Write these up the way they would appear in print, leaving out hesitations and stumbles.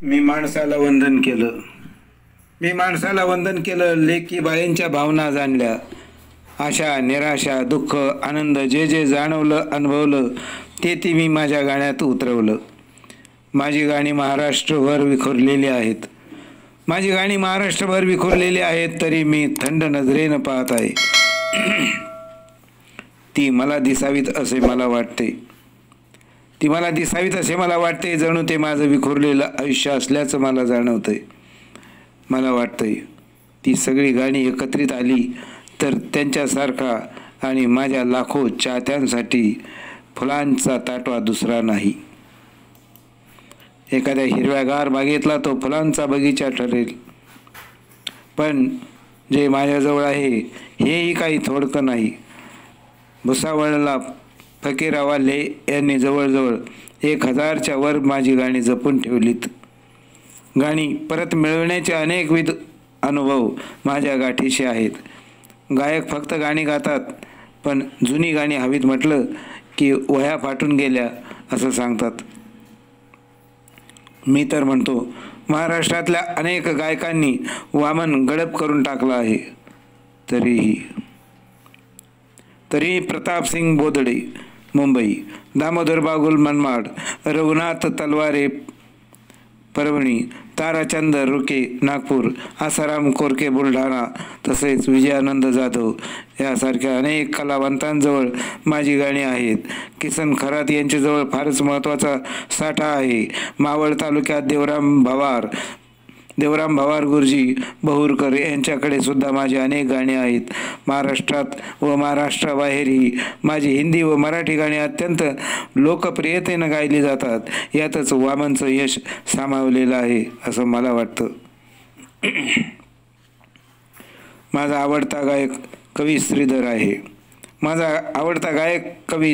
मी माणसाला वंदन केलं. मी माणसाला वंदन केलं. लेकी बाळींच्या भावना जाणल्या. आशा, निराशा, दुःख, आनंद जे जे जाणवलं, अनुभवलं ते ती मी माझ्या गाण्यात उतरवलं. माझी गाणी महाराष्ट्रभर विखुरलेली आहेत. माझी गाणी महाराष्ट्रभर विखुरलेली आहेत, तरी मी थंड नजरेनं पाहत आहे. ती मला दिसावीत असे मला वाटते. ती मला दिसावीत असे मला वाटते. जणू ते माझं विखुरलेलं आयुष्य असल्याचं मला जाणवतंय. मला वाटतंय ती सगळी गाणी एकत्रित आली तर त्यांच्यासारखा आणि माझ्या लाखो चाहत्यांसाठी फुलांचा ताटवा दुसरा नाही. एखाद्या हिरव्यागार बागेतला तो फुलांचा बगीचा ठरेल. पण जे माझ्याजवळ आहे हेही काही थोडकं नाही. भुसावळला फकीरावाले यांनी जवळजवळ 1000च्या वर माझी गाणी जपून ठेवलीत. गाणी परत मिळवण्याचे अनेकविध अनुभव माझ्या गाठीशी आहेत. गायक फक्त गाणी गातात, पण जुनी गाणी हवीत म्हटलं की वह्या फाटून गेल्या असं सांगतात. मी तर म्हणतो महाराष्ट्रातल्या अनेक गायकांनी वामन गडप करून टाकला आहे. तरीही प्रतापसिंग बोदडे मुंबई, दामोदर बागुल मनमाड, रघुनाथ तलवारे परभणी, ताराचंद रुके नागपूर, आसाराम कोरके बुलढाणा, तसेच विजयानंद जाधव यासारख्या अनेक कलावंतांजवळ माझी गाणी आहेत. किसन खरात यांच्याजवळ फारच महत्त्वाचा साठा आहे. मावळ तालुक्यात देवराम भवार गुरुजी बहुरकर यांच्याकडे सुद्धा माझी अनेक गाणी आहेत. महाराष्ट्रात व महाराष्ट्राबाहेरही माझी हिंदी व मराठी गाणी अत्यंत लोकप्रियतेनं गायली जातात. यातच वामनचं यश सामावलेलं आहे असं मला वाटतं. माझा आवडता गायक कवी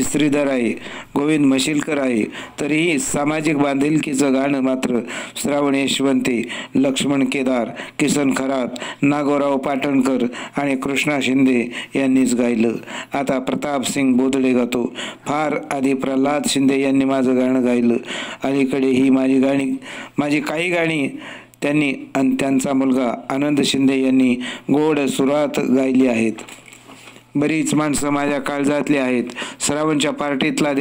श्रीधर आहे. गोविंद मशिलकर आहे. तरीही सामाजिक बांधिलकीचं गाणं मात्र श्रावण यशवंते, लक्ष्मण केदार, किसन खरात, नागोराव पाटणकर आणि कृष्णा शिंदे यांनीच गायलं. आता प्रतापसिंग बोदडे गातो. फार आधी प्रल्हाद शिंदे यांनी माझं गाणं गायलं. अलीकडे ही माझी काही गाणी त्यांनी आणि त्यांचा मुलगा आनंद शिंदे यांनी गोड सुरात गायली आहेत. बरीच माणसं माझ्या काळजातली आहेत. श्रावणच्या पार्टीतला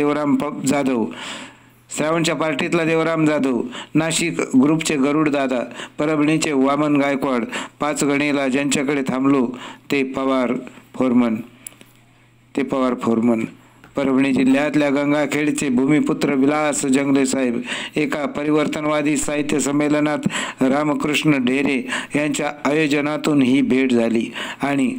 देवराम जाधव, नाशिक ग्रुपचे गरुड दादा, परभणीचे वामन गायकवाड, पाचगणीला ज्यांच्याकडे थांबलो ते पवार फोरमन, परभणी जिल्ह्यातल्या गंगाखेडचे भूमिपुत्र विलास जंगले साहेब, एका परिवर्तनवादी साहित्य संमेलनात रामकृष्ण ढेरे यांच्या आयोजनातून ही भेट झाली आणि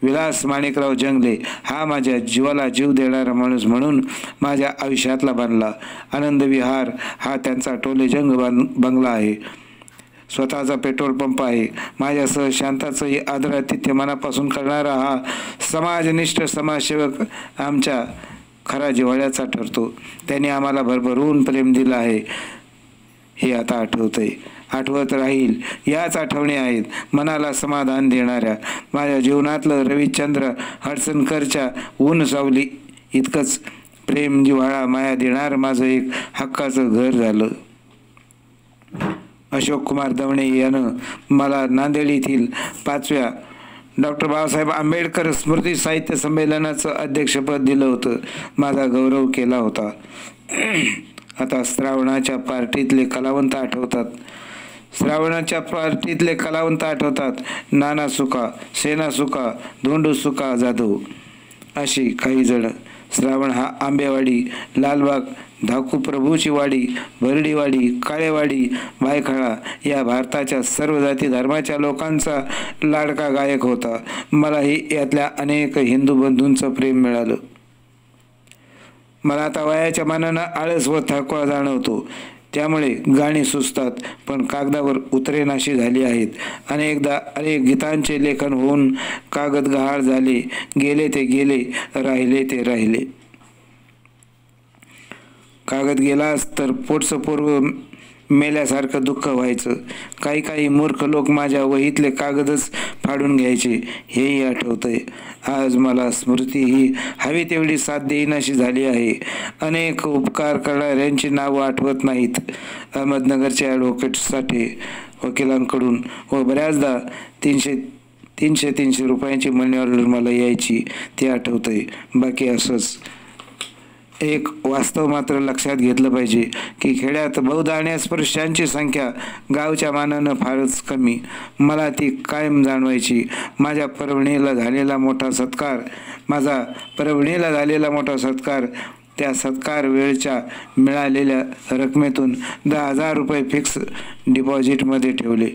विलास माणिकराव जंगले हा माझ्या जीवाला जीव देणारा माणूस म्हणून माझ्या आयुष्यातला बनला. आनंद विहार हा त्यांचा टोलेजंग बंगला आहे. स्वतःचा पेट्रोल पंप आहे. माझ्यासह शांताचंही आदरातिथ्य मनापासून करणारा हा समाजनिष्ठ समाजसेवक आमच्या खरा जिव्हाळ्याचा ठरतो. त्यांनी आम्हाला भरभरून प्रेम दिलं आहे हे आता आठवत राहील. याच आठवणी आहेत मनाला समाधान देणाऱ्या. माझ्या जीवनातलं रविचंद्र हडसनकरच्या ऊन सावली इतकंच प्रेम, जिव्हाळा, माया देणारं माझं एक हक्काचं घर झालं. अशोक कुमार दवणे यानं मला नांदेड येथील 5व्या डॉक्टर बाबासाहेब आंबेडकर स्मृती साहित्य संमेलनाचं अध्यक्षपद दिलं होतं. माझा गौरव केला होता. आता श्रावणाच्या पार्टीतले कलावंत आठवतात. नाना सुका, सेना सुका, धोंडू सुका जाधव अशी काही जण. श्रावण हा आंबेवाडी, लालबाग, धाकू प्रभूची वाडी, भरडीवाडी, काळेवाडी, भायखळा या भारताच्या सर्व जाती धर्माच्या लोकांचा लाडका गायक होता. मलाही यातल्या अनेक हिंदू बंधूंचं प्रेम मिळालं. मला आता वयाच्या मानानं आळस व थकवा जाणवतो. त्यामुळे गाणी सुचतात, पण कागदावर उतरेनाशी झाली आहेत. अनेकदा अनेक गीतांचे लेखन होऊन कागद गहाळ झाले. गेले ते गेले, राहिले ते राहिले. कागद गेलास तर पोटचं पोरग मेल्यासारखं दुःख व्हायचं. काही मूर्ख लोक माझ्या वहीतले कागदच फाडून घ्यायचे, हेही आठवतंय. आज मला स्मृती ही हवी तेवढी साथ देईनाशी झाली आहे. अनेक उपकार करणाऱ्यांची नावं आठवत नाहीत. अहमदनगरच्या ॲडव्होकेटसाठी वकिलांकडून व बऱ्याचदा 300 रुपयांची मनी ऑर्डर मला यायची, ते आठवतंय. बाकी असंच. एक वास्तव मात्र लक्षात घेतलं पाहिजे की खेड्यात बौद्ध आणि अस्पृश्यांची संख्या गावच्या मानानं फारच कमी. मला ती कायम जाणवायची. माझ्या परभणीला झालेला मोठा सत्कार, त्या सत्कार वेळच्या मिळालेल्या रकमेतून 10,000 रुपये फिक्स डिपॉझिटमध्ये ठेवले.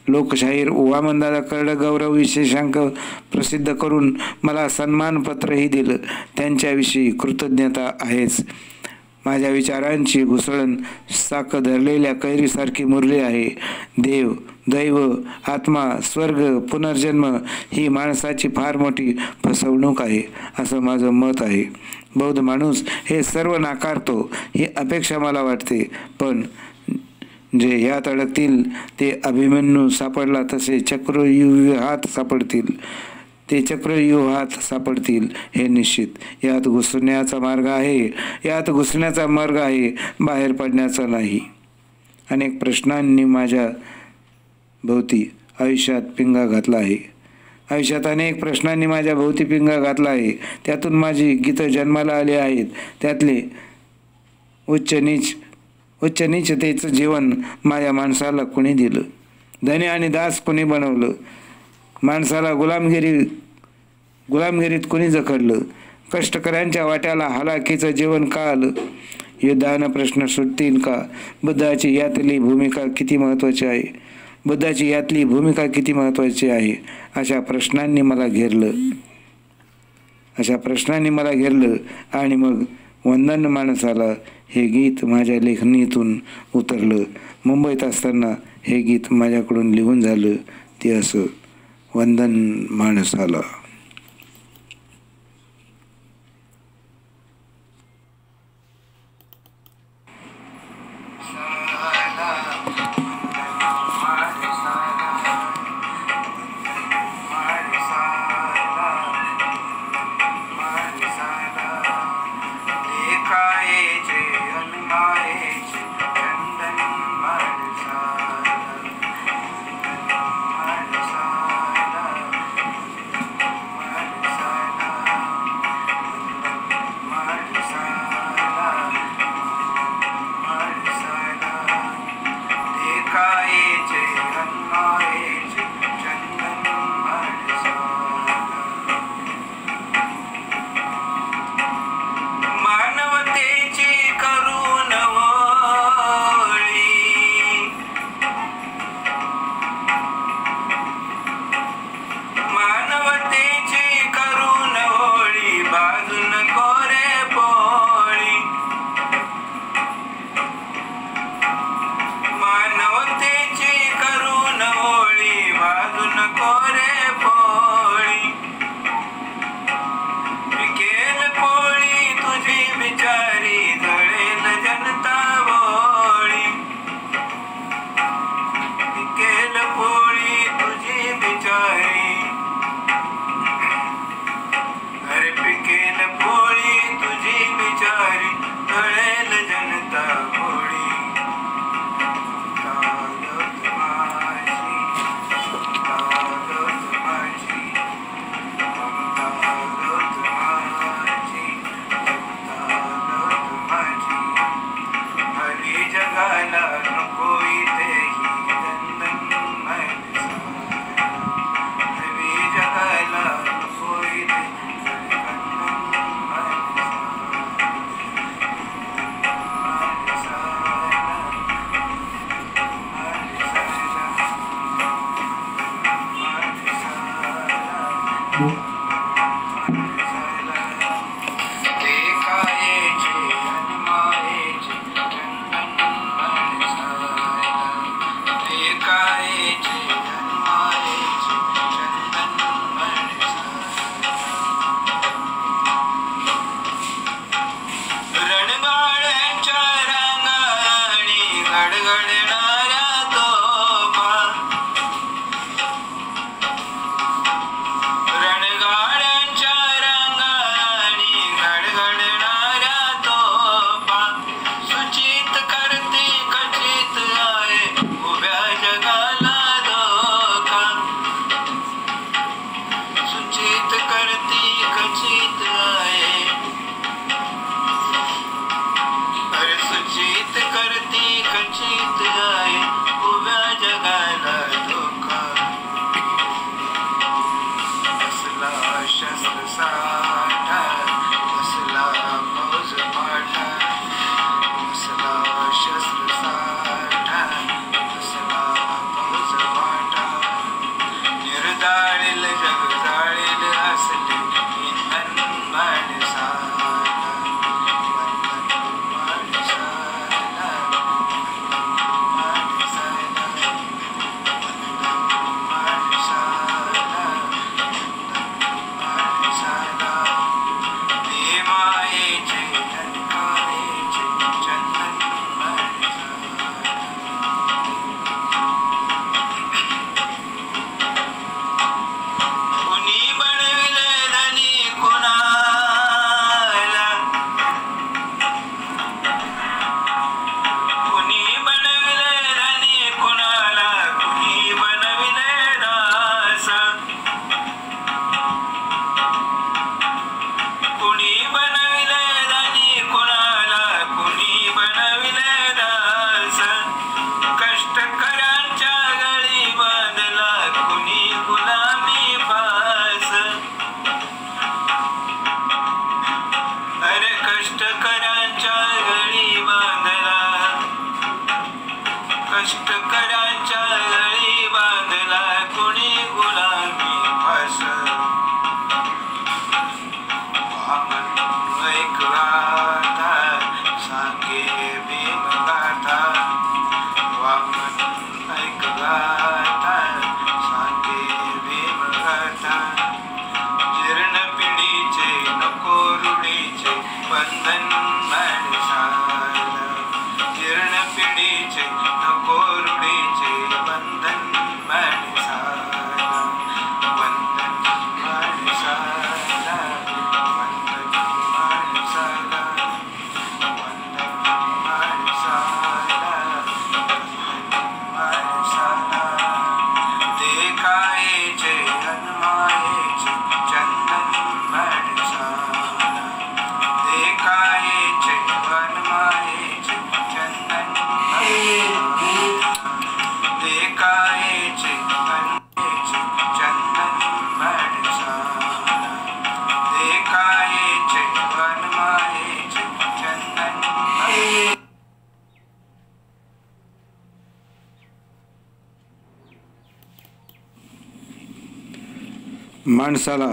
लोकशाहीर वामनदादा कर्ड गौरव विशेषांक प्रसिद्ध करून मला सन्मानपत्रही दिलं. त्यांच्याविषयी कृतज्ञता आहेच. माझ्या विचारांची घुसळण साक धरलेल्या कैरीसारखी मुरली आहे. देव, दैव, आत्मा, स्वर्ग, पुनर्जन्म ही माणसाची फार मोठी फसवणूक आहे, असं माझं मत आहे. बौद्ध माणूस हे सर्व नाकारतो ही अपेक्षा मला वाटते. पण जे यात अडकतील ते अभिमन्यू सापडला तसे चक्रव्यूहात सापडतील हे निश्चित. यात घुसण्याचा मार्ग आहे, बाहेर पडण्याचा नाही. अनेक प्रश्नांनी माझ्या भोवती आयुष्यात पिंगा घातला आहे. त्यातून माझी गीतं जन्माला आली आहेत. त्यातले उच्च नीचतेचं जीवन माझ्या माणसाला कुणी दिलं? धनी आणि दास कुणी बनवलं? माणसाला गुलामगिरीत कुणी जखडलं? कष्टकऱ्यांच्या वाट्याला हलाखीचं जीवन का आलं? युद्धानं प्रश्न सुटतील का? बुद्धाची यातली भूमिका किती महत्त्वाची आहे? अशा प्रश्नांनी मला घेरलं आणि मग वंदन माणसाला हे गीत माझ्या लेखणीतून उतरलं. मुंबईत असताना हे गीत माझ्याकडून लिहून झालं. ते असं: वंदन माणसाला. घडघडणाऱ्या तोफा, रणगाड्यांच्या रंगाने घडघडणाऱ्या तोफा, सूचित करते खचित आहे उभ्या जगाला धोका, सूचित करते खचित आहे, अरे सूचित करते खचित आहे उभ्या जगाला धोका. असला शस्त्र साठा, असला फौज पाठा, असला शस्त्र साठा, असला फौज पाठा, निर्दाळील जग जाळील असले इंधन माणसाला, वंदन माणसाला, माणसाला, वंदन माणसाला, माणसाला. ते मायेचे धनकारेचे चंदन माणसाला. कुणी बनविले धनी कुणाला, कुणी बनविले धनी कुणाला, कुणी बनविले दास, कुणी बनविले धनी कुणाला, कुणी बनविले दास, कष्टकऱ्यांच्या गळी बांधला कुणी गुलामी फास, अरे कष्टकऱ्यांच्या गळी बांधला, कष्टकऱ्यांच्या गळी बांधला कुणी गुलामी फास. वामन ऐक गाथा सांगे भीमगाथा, वामन ऐक गाथा सांगे भीमगाथा, जीर्ण पिढीचे नको रूढीचे बंधन माणसाला, जीर्ण पिढीचे नको रूढीचे बंधन माणसाला, वंदन माणसाला, वंदन माणसाला, वंदन माणसाला, वंदन माणसाला. ते कायेचे अनमायेचे चंदन माणसाला, ते कायेचे अनमायेचे चंदन माणसाला, ते कायेचे अनमायेचे चंदन माणसाला, ते कायेचे अनमायेचे चंदन माणसाला.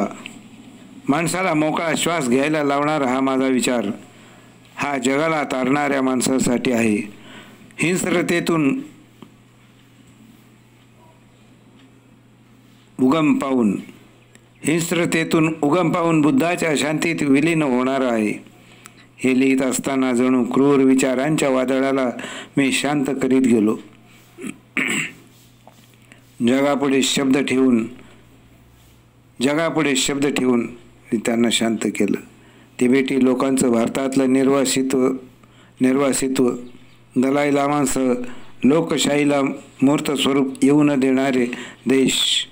माणसाला मोकळा श्वास घ्यायला लावणारा हा माझा विचार, हा जगाला तारणाऱ्या माणसासाठी आहे. हिंस्रतेतून उगम पाहून बुद्धाच्या शांतीत विलीन होणार आहे. हे लिहित असताना जणू क्रूर विचारांच्या वादळाला मी शांत करीत गेलो. जगापुढे शब्द ठेवून मी त्यांना शांत केलं. तिबेटी लोकांचं भारतातलं निर्वासित्व दलाई लामांसह लोकशाहीला मूर्त स्वरूप येऊ न देणारे देश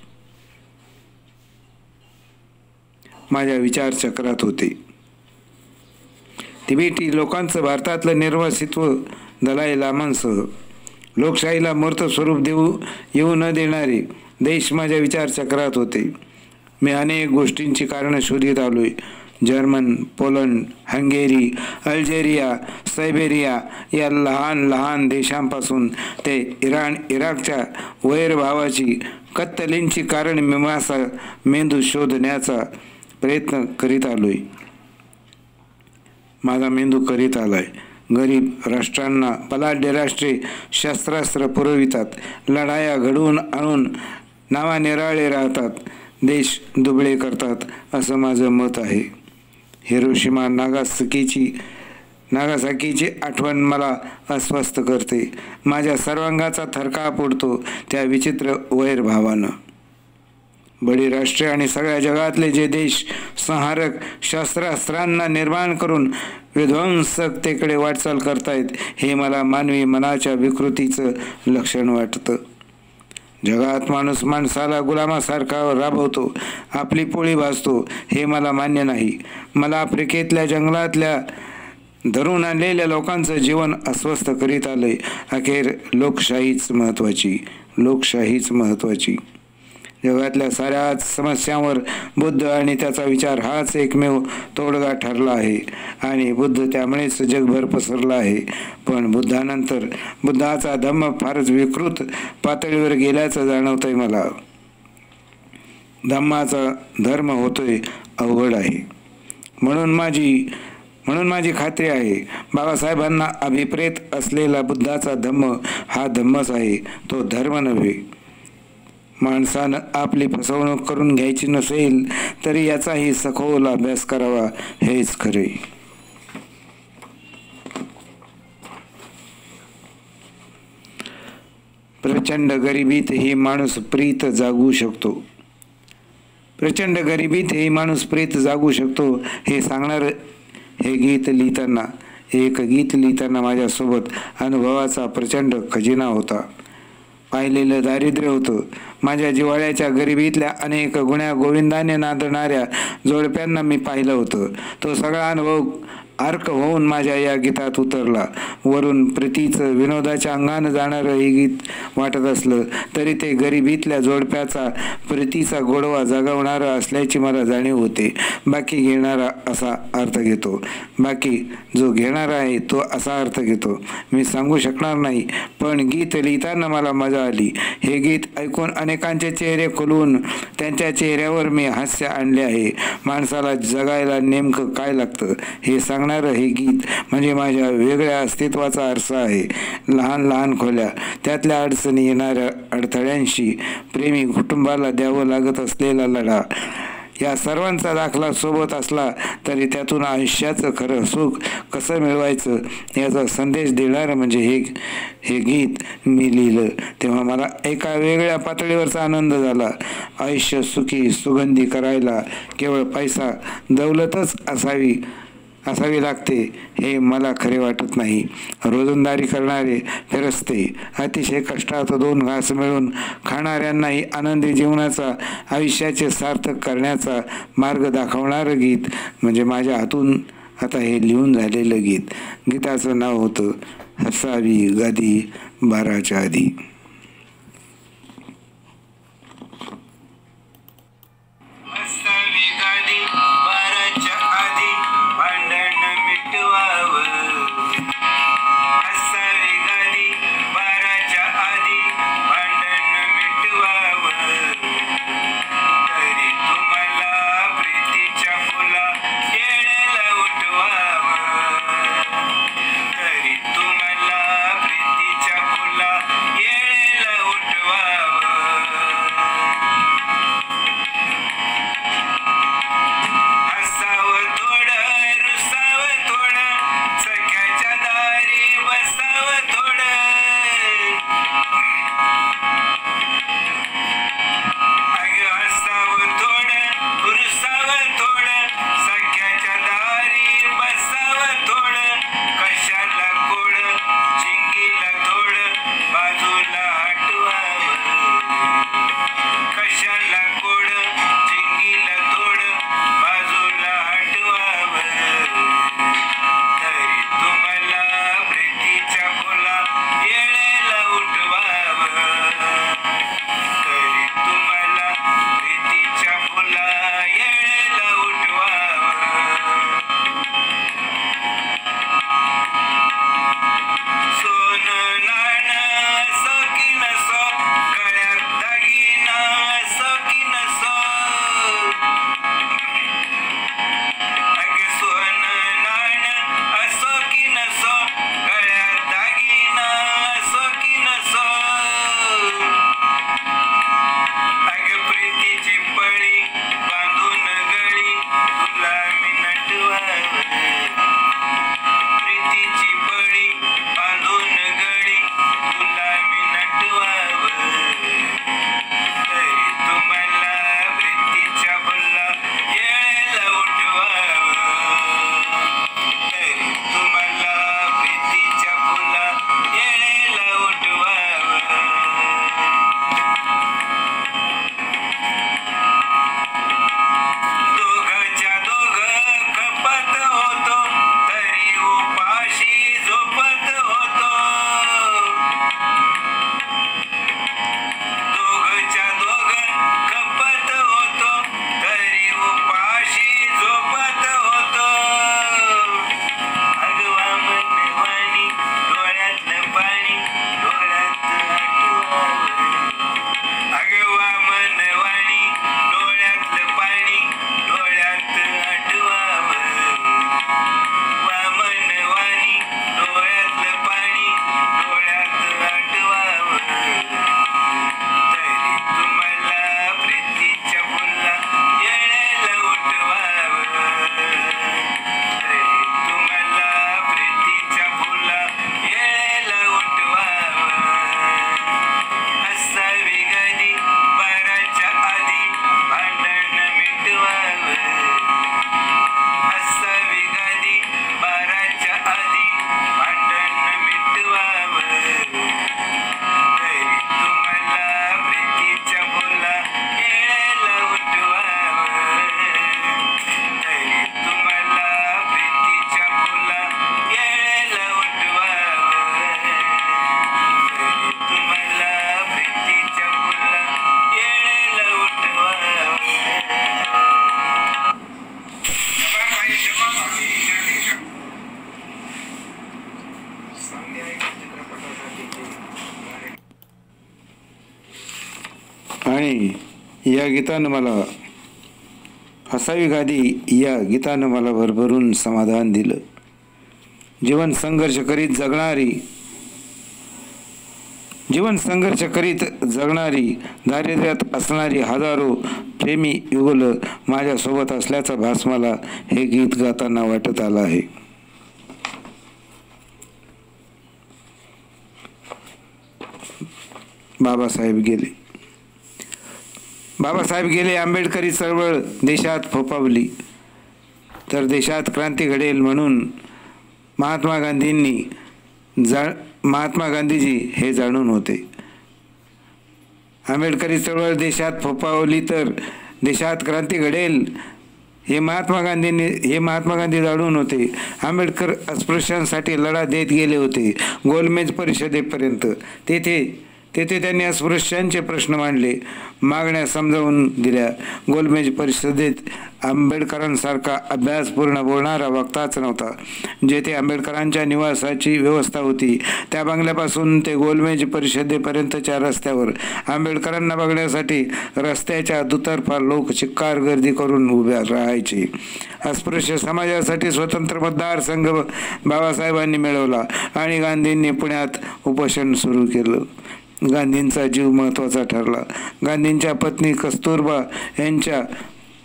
माझ्या विचारचक्रात होते. तिबेटी लोकांचं भारतातलं निर्वासित्व दलाई लामांसह लोकशाहीला मूर्त स्वरूप येऊ न देणारे देश माझ्या विचारचक्रात होते. मी अनेक गोष्टींची कारणं शोधित आलोय. German, Poland, Hungary, Algeria, Siberia या लहान लहान देशांपासून ते इराकच्या वैरभावाची कत्तलींची कारण मीमांसा मेंदू शोधण्याचा प्रयत्न करीत आलोय. माझा मेंदू करीत आलाय. गरीब राष्ट्रांना बलाढ्य राष्ट्रे शस्त्रास्त्र पुरवितात, लढाया घडवून आणून नावानिराळे राहतात, देश दुबळे करतात, असं माझं मत आहे. हिरोशिमा नागासाकीची नागासाकीची आठवण मला अस्वस्थ करते. माझ्या सर्वांगाचा थरकाप उडतो त्या विचित्र वैरभावानं. बडी राष्ट्रे आणि सगळ्या जगातले जे देश संहारक शस्त्रास्त्रांना निर्माण करून विध्वंसकतेकडे वाटचाल करतायत, हे मला मानवी मनाच्या विकृतीचं लक्षण वाटतं. जगात माणूस माणसाला गुलामासारखा राबवतो, आपली पोळी भाजतो, हे मला मान्य नाही. मला आफ्रिकेतल्या जंगलातल्या धरून आणलेल्या लोकांचं जीवन अस्वस्थ करीत आलंय. अखेर लोकशाहीच महत्त्वाची. जगातल्या साऱ्याच समस्यांवर बुद्ध आणि त्याचा विचार हाच एकमेव तोडगा ठरला आहे आणि बुद्ध त्यामुळेच जगभर पसरला आहे. पण बुद्धानंतर बुद्धाचा धम्म फारच विकृत पातळीवर गेल्याचं जाणवतंय मला. धम्माचा धर्म होतोय अवघड आहे. म्हणून माझी खात्री आहे, बाबासाहेबांना अभिप्रेत असलेला बुद्धाचा धम्म हा धम्मच आहे, तो धर्म नव्हे. माणसानं आपली फसवणूक करून घ्यायची नसेल तरी याचाही सखोल अभ्यास करावा, हेच खरे. प्रचंड गरिबीतही माणूस प्रीत जागू शकतो. हे सांगणार एक गीत लिहिताना माझ्यासोबत अनुभवाचा प्रचंड खजिना होता. पाहिलेलं दारिद्र्य होतं. माझ्या जिव्हाळ्याच्या गरिबीतल्या अनेक गुण्या गोविंदाने नांदणाऱ्या जोडप्यांना मी पाहिलं होतं. तो सगळा अनुभव अर्क होऊन माझ्या या गीतात उतरला. वरून प्रीतीचं विनोदाच्या अंगानं जाणारं हे गीत वाटत असलं तरी ते गरिबीतल्या जोडप्याचा प्रीतीचा गोडवा जगवणारं असल्याची मला जाणीव होते. बाकी जो घेणारा आहे तो असा अर्थ घेतो, मी सांगू शकणार नाही. पण गीत लिहिताना मला मजा आली. हे गीत ऐकून अनेकांचे चेहरे खुलवून त्यांच्या चेहऱ्यावर मी हास्य आणले आहे. माणसाला जगायला नेमकं काय लागतं हे सांगणारं हे गीत म्हणजे माझ्या वेगळ्या अस्तित्वाचा आरसा आहे. लहान लहान खोल्या, त्यातल्या अडचणी, येणाऱ्या अडथळ्यांशी, प्रेमी कुटुंबाला द्यावं लागत असलेला लढा, या सर्वांचा दाखला सोबत असला तरी त्यातून आयुष्याचं खरं सुख कसं मिळवायचं याचा संदेश देणारं म्हणजे हे गीत मी लिहिलं तेव्हा मला एका वेगळ्या पातळीवरचा आनंद झाला. आयुष्य सुखी सुगंधी करायला केवळ पैसा दौलतच असावी लागते हे मला खरे वाटत नाही. रोजंदारी करणारे फिरस्ते, अतिशय कष्टात दोन घास मिळून खाणाऱ्यांनाही आनंदी जीवनाचा, आयुष्याचे सार्थक करण्याचा मार्ग दाखवणारं गीत म्हणजे माझ्या हातून आता हे लिहून झालेलं गीत. गीताचं नाव होतं हसावी गादी बाराच्या आधी. आणि या गीतानं मला असावी गादी, या गीतानं मला भरभरून समाधान दिलं. जीवन संघर्ष करीत जगणारी दारिद्र्यात असणारी हजारो प्रेमी युगल माझ्यासोबत असल्याचा भास मला हे गीत गाताना वाटत आला आहे. बाबासाहेब गेले. आंबेडकरी चळवळ देशात फोफावली तर देशात क्रांती घडेल म्हणून महात्मा गांधीजी हे जाणून होते. आंबेडकरी चळवळ देशात फोफावली तर देशात क्रांती घडेल हे महात्मा गांधी जाणून होते. आंबेडकर अस्पृश्यांसाठी लढा देत गेले होते गोलमेज परिषदेपर्यंत. तेथे त्यांनी अस्पृश्यांचे प्रश्न मांडले, मागण्या समजावून दिल्या. गोलमेज परिषदेत आंबेडकरांसारखा अभ्यासपूर्ण बोलणारा वक्ताच नव्हता. जेथे आंबेडकरांच्या निवासाची व्यवस्था होती त्या बंगल्यापासून ते गोलमेज परिषदेपर्यंतच्या रस्त्यावर आंबेडकरांना बघण्यासाठी रस्त्याच्या दुतर्फा लोक चिक्कार गर्दी करून उभ्या राहायचे. अस्पृश्य समाजासाठी स्वतंत्र मतदारसंघ बाबासाहेबांनी मिळवला आणि गांधींनी पुण्यात उपोषण सुरू केलं. गांधींचा जीव महत्त्वाचा ठरला. गांधींच्या पत्नी कस्तुरबा यांच्या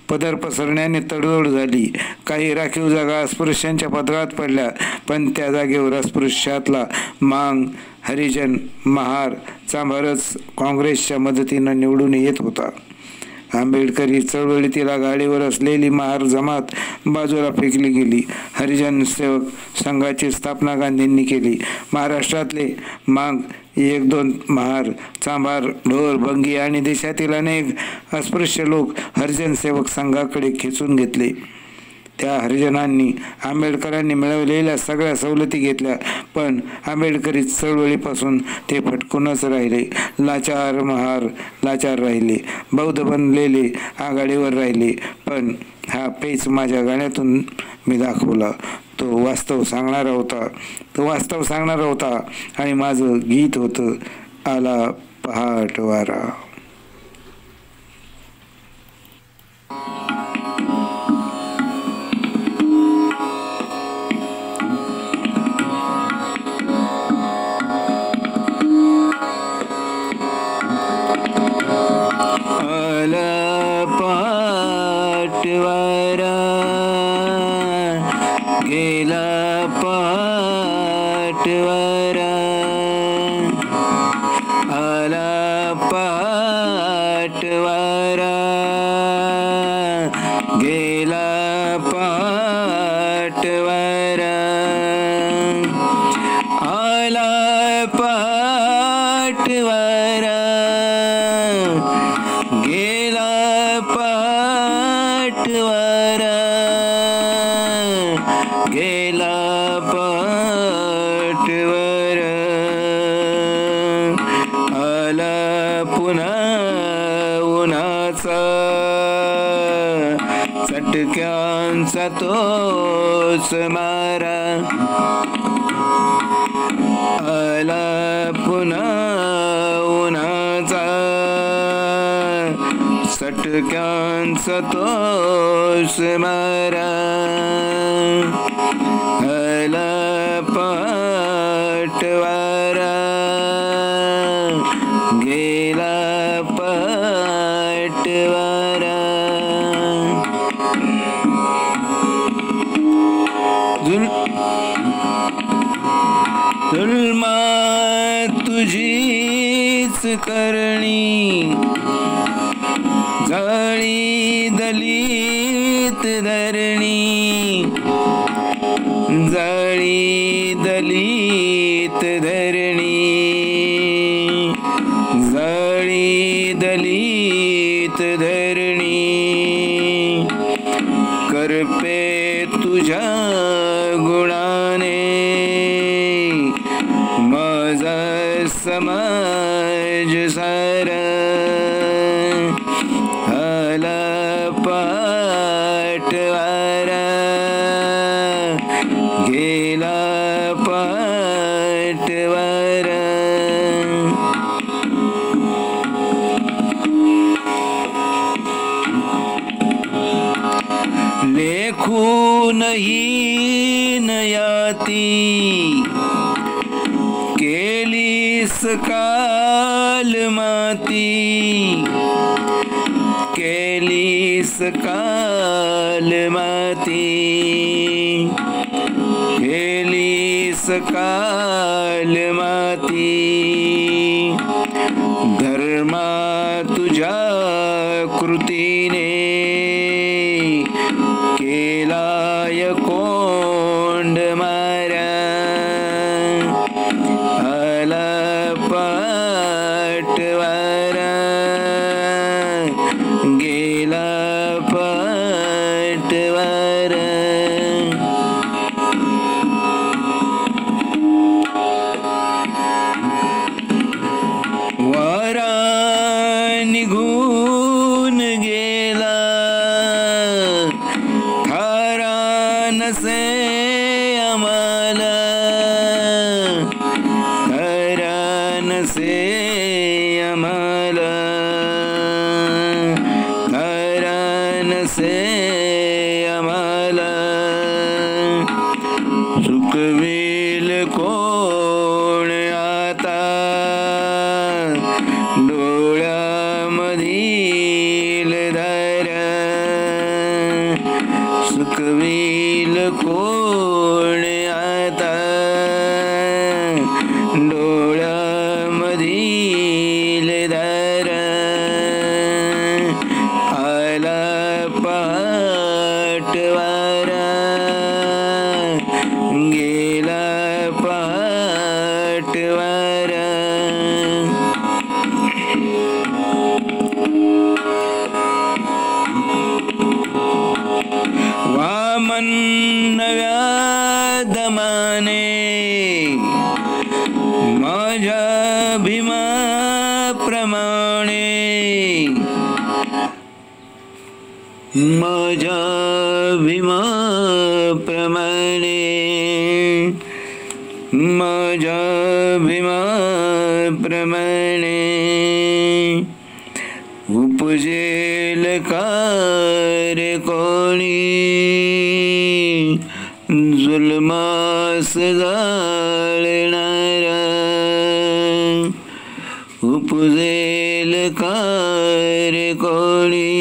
पदर पसरण्याने तडजोड झाली. काही राखीव जागा अस्पृश्यांच्या पदरात पडल्या, पण त्या जागेवर अस्पृश्यातला मांग, हरिजन, महार, चांभारच काँग्रेसच्या मदतीनं निवडून येत होता. आंबेडकरी चळवळीतील आघाडीवर असलेली महार जमात बाजूला फेकली गेली. हरिजन सेवक संघाची स्थापना गांधींनी केली. महाराष्ट्रातले मांग, 1-2 महार, चांभार, ढोर, भंगी आणि देशातील अनेक अस्पृश्य लोक हरिजन सेवक संघाकडे खेचून घेतले. त्या हरिजनांनी आंबेडकरांनी मिळवलेल्या सगळ्या सवलती घेतल्या, पण आंबेडकरी चळवळीपासून ते फटकूनच राहिले. लाचार राहिले. बौद्ध बनलेले आघाडीवर राहिले. पण हा पेच माझ्या गाण्यातून मी दाखवला. तो वास्तव सांगणारा होता आणि माझं गीत होतं, आला पहाट वारा. पाटवारा गेला पाटवारा, आला पाटवारा गेला पाटवारा, आला पाटवारा गेला पाटवारा, गेला पाटवारा, आला पुन्हा उन्हाचा चटक्यांचा तोच मारा, आला पुन्हा उन्हाचा चटक्यांचा तोच मारा, आला पाटवारा गेला पाटवारा. जुलमा तुझीच करणी, जाळी दलित धरणी, जाळी दलित धरणी, जाळी दलित धरणी, करपे तुझ्या गुणाने माझा समाज सारा, आला पाटवारा गेला पाटवारा. गुणहीन याती केलीस काल माती केलीस काल माती केलीस काल माती धर्मा तुझ्या कृतीने केलाय कोंड मारा आला पाटवारा गेला पाटवारा वारा निघून गेला थारा नसे आम्हाला थारा नसे आम्हाला थारा नसे आम्हाला सुखवेल कोण आता डोळ्यामधील धारा सुखवेल कोण आता डोळ्यामधील धारा आला पाटवारा गेला पाटवारा वामन नव्या दमाने माझ्या भीमाप्रमाणे माझ्या भीमाप्रमाणे माझ्या भीमाप्रमाणे उपजेल कार्य कोणी जुलमास जाळणारा उपजेल कार्य कोणी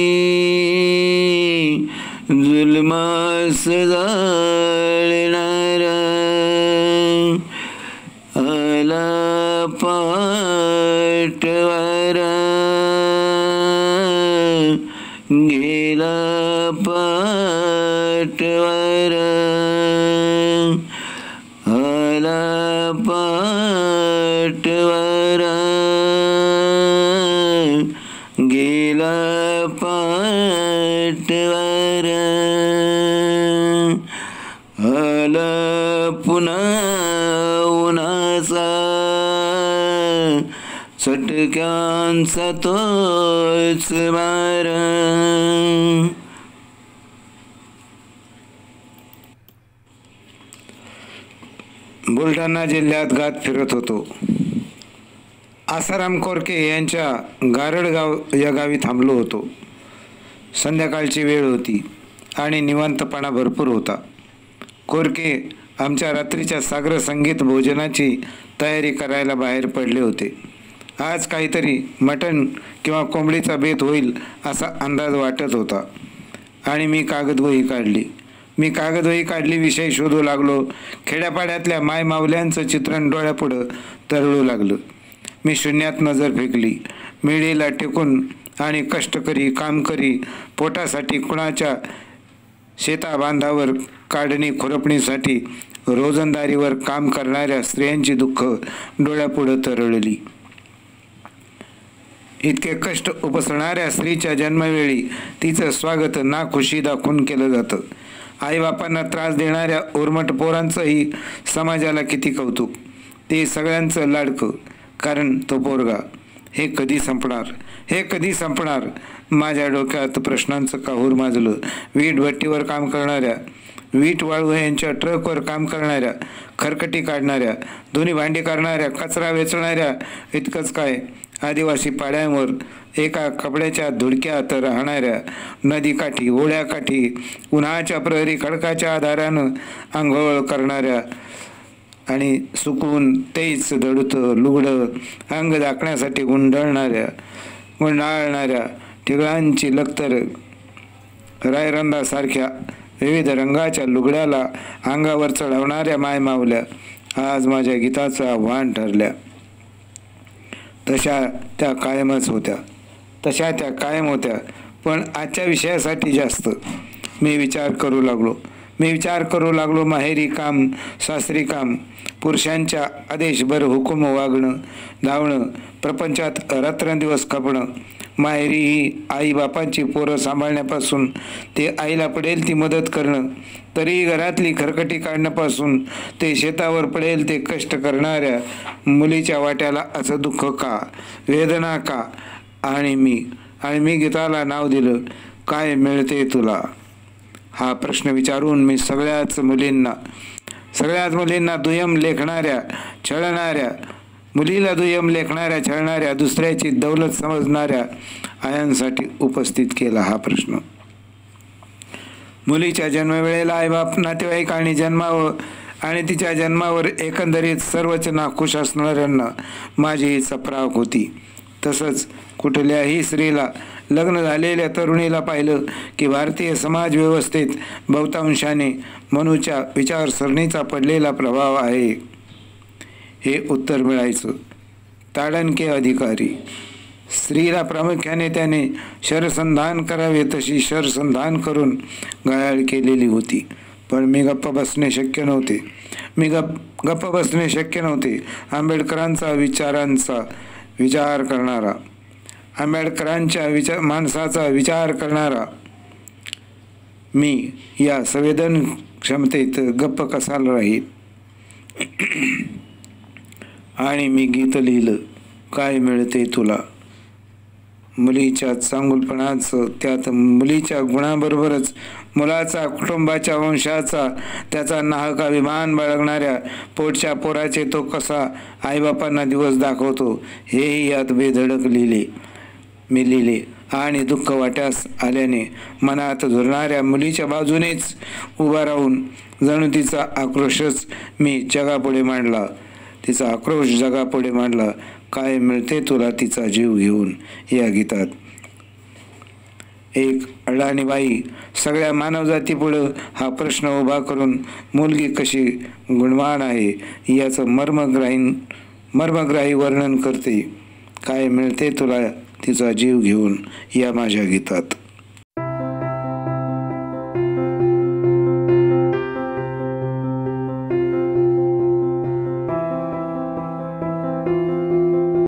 जुलमास जाळणारा आला पाटवारा गेला पाटवारा आला पाटवारा गेला पाटवारा आला पुन्हा उन्हाचा चटक्यांचा तोच मारा बुलढाणा जिल्ह्यात गात फिरत होतो. आसाराम कोरके यांच्या गारडगाव या गावी थांबलो होतो. संध्याकाळची वेळ होती आणि निवांतपणा भरपूर होता. कोरके आमच्या रात्रीच्या सागर संगीत भोजनाची तयारी करायला बाहेर पडले होते. आज काहीतरी मटण किंवा कोंबडीचा बेत होईल असा अंदाज वाटत होता आणि मी कागदवही काढली विषय शोधू लागलो. खेड्यापाड्यातल्या मायमावल्यांचं चित्रण डोळ्यापुढं तरळू लागलं. मी शून्यात नजर फेकली. मिळीला टेकून आणि कष्टकरी कामकरी पोटासाठी कुणाच्या शेताबांधावर काढणी खुरपणीसाठी रोजंदारीवर काम करणाऱ्या स्त्रियांची दुःख डोळ्यापुढं तरळली. इतके कष्ट उपसणाऱ्या स्त्रीच्या जन्मवेळी तिचं स्वागत नाखुशी दाखवून केलं जातं. आईबापांना त्रास देणाऱ्या उर्मट पोरांचंही समाजाला किती कौतुक. ते सगळ्यांचं लाडकं, कारण तो पोरगा. हे कधी संपणार? माझ्या डोक्यात प्रश्नांचं काहूर माजलं. वीट भट्टीवर काम करणाऱ्या वीट वाळू यांच्या ट्रकवर काम करणाऱ्या, खरकटी काढणाऱ्या, धुणी भांडी करणाऱ्या, कचरा वेचणाऱ्या इतकंच काय, आदिवासी पाड्यांवर एका कपड्याच्या धुडक्यात राहणाऱ्या, नदीकाठी ओढ्याकाठी उन्हाच्या प्रहरी खडकाच्या आधारानं आंघोळ करणाऱ्या आणि सुकून तेच दडतं लुगडं अंग दाखण्यासाठी गुंडाळणाऱ्या ठिगळांची लखतर रायरंदासारख्या विविध रंगाच्या लुगड्याला अंगावर चढवणाऱ्या मायमावल्या आज माझ्या गीताचं आव्हान ठरल्या. तशा त्या कायम होत्या. पण आजच्या विषयासाठी जास्त मी विचार करू लागलो माहेरी काम, सासरी काम, पुरुषांच्या आदेशभर हुकूम वागणं, धावणं, प्रपंचात रात्रंदिवस खपणं. माहेरी ही आई बापांची पोरं सांभाळण्यापासून ते आईला पडेल ती मदत करणं, तरी घरातली खरकटी काढण्यापासून ते शेतावर पडेल ते कष्ट करणाऱ्या मुलीच्या वाट्याला असं दुःख का, वेदना का? आणि मी गीताला नाव दिलं काय मिळते तुला. हा प्रश्न विचारून मी सगळ्याच मुलींना दुय्यम लेखणाऱ्या, छळणाऱ्या, मुलीला दुय्यम लेखणाऱ्या, छळणाऱ्या, दुसऱ्याची दौलत समजणाऱ्या आयांसाठी उपस्थित केला हा प्रश्न. मुलीच्या जन्मवेळेला आईबाप, नातेवाईक आणि तिच्या जन्मावर एकंदरीत सर्वच नाखुश असणाऱ्यांना माझी चपराक होती. तसंच कुठल्याही स्त्रीला, लग्न झालेल्या तरुणीला पाहिलं की भारतीय समाज व्यवस्थेत बहुतांशाने मनूच्या विचारसरणीचा पडलेला प्रभाव आहे हे उत्तर मिळायचं. ताडणके अधिकारी स्त्रीला प्रामुख्याने त्याने शरसंधान करावे तशी शरसंधान करून घायाळ केलेली होती. पण मी गप्प बसणे शक्य नव्हते. आंबेडकरांच्या माणसाचा विचार करणारा मी या संवेदन क्षमतेत गप्प कसाला राहील. आणि मी गीत लिहिलं काय मिळते तुला. मुलीच्या चांगुलपणाचं, त्यात मुलीच्या गुणाबरोबरच मुलाचा, कुटुंबाच्या, वंशाचा, त्याचा नाहक अभिमान बाळगणाऱ्या पोटच्या पोराचे तो कसा आईबापांना दिवस दाखवतो हेही यात बेधडक मी लिहिले. आणि दुःख वाट्यास आल्याने मनात झुरणाऱ्या मुलीच्या बाजूनेच उभा राहून जणू तिचा आक्रोश जगापुढे मांडला. काय मिळते तुला तिचा जीव घेऊन या गीतात. एक अडाणी बाई सगळ्या मानवजातीपुढं हा प्रश्न उभा करून मुलगी कशी गुणवान आहे याचं मर्मग्राही वर्णन करते. काय मिळते तुला तिचा जीव घेऊन या माझ्या गीतात.